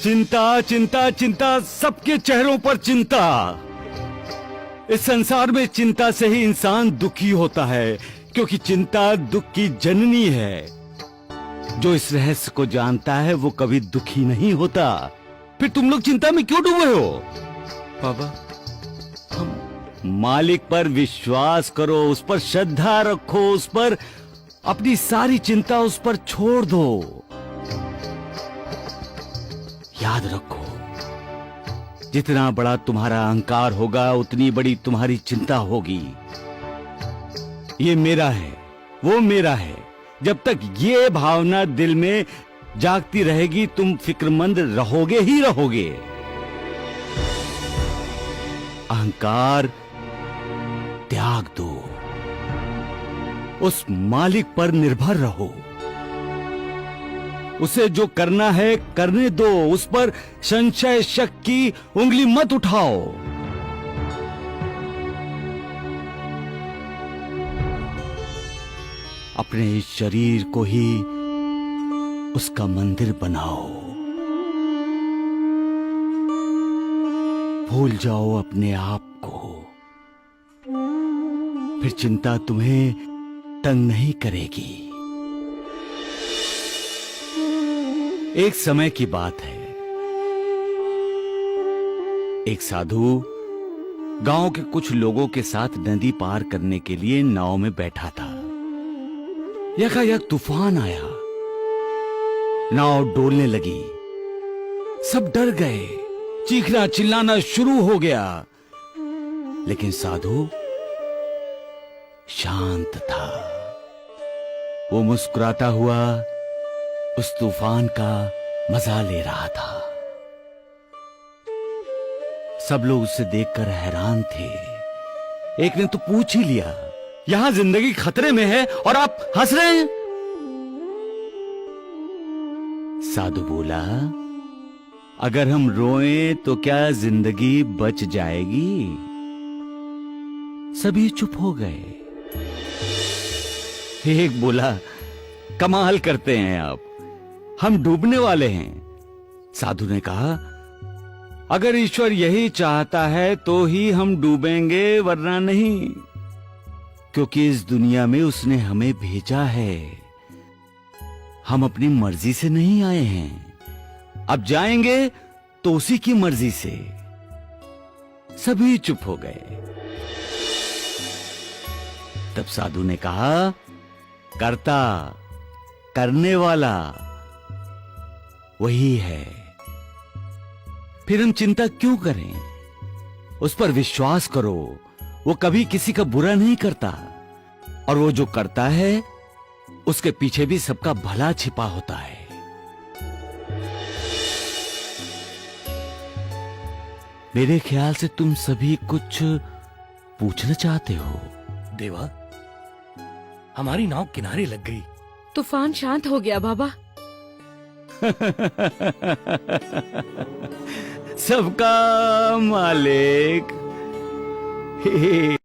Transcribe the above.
चिंता चिंता चिंता, सबके चेहरों पर चिंता। इस संसार में चिंता से ही इंसान दुखी होता है, क्योंकि चिंता दुख की जननी है। जो इस रहस्य को जानता है वो कभी दुखी नहीं होता। फिर तुम लोग चिंता में क्यों डूबे हो? बाबा, मालिक पर विश्वास करो, उस पर श्रद्धा रखो, उस पर अपनी सारी चिंता उस पर छोड़ दो। याद रखो, जितना बड़ा तुम्हारा अहंकार होगा उतनी बड़ी तुम्हारी चिंता होगी। ये मेरा है, वो मेरा है, जब तक ये भावना दिल में जागती रहेगी तुम फिक्रमंद रहोगे ही रहोगे। अहंकार त्याग दो, उस मालिक पर निर्भर रहो। उसे जो करना है करने दो, उस पर संशय शक की उंगली मत उठाओ। अपने इस शरीर को ही उसका मंदिर बनाओ। भूल जाओ अपने आप को, फिर चिंता तुम्हें तंग नहीं करेगी। एक समय की बात है, एक साधु गांव के कुछ लोगों के साथ नदी पार करने के लिए नाव में बैठा था। यकायक तूफान आया, नाव डोलने लगी। सब डर गए, चीखना चिल्लाना शुरू हो गया। लेकिन साधु शांत था। वो मुस्कुराता हुआ उस तूफान का मजा ले रहा था। सब लोग उसे देखकर हैरान थे। एक ने तो पूछ ही लिया, यहां जिंदगी खतरे में है और आप हंस रहे हैं? साधु बोला, अगर हम रोएं तो क्या जिंदगी बच जाएगी? सभी चुप हो गए। एक बोला, कमाल करते हैं आप, हम डूबने वाले हैं। साधु ने कहा, अगर ईश्वर यही चाहता है तो ही हम डूबेंगे, वरना नहीं, क्योंकि इस दुनिया में उसने हमें भेजा है। हम अपनी मर्जी से नहीं आए हैं, अब जाएंगे तो उसी की मर्जी से। सभी चुप हो गए। तब साधु ने कहा, कर्ता, करने वाला वही है, फिर हम चिंता क्यों करें? उस पर विश्वास करो, वो कभी किसी का बुरा नहीं करता, और वो जो करता है उसके पीछे भी सबका भला छिपा होता है। मेरे ख्याल से तुम सभी कुछ पूछना चाहते हो। देवा, हमारी नाव किनारे लग गई। तूफान शांत हो गया बाबा। सबका मालिक।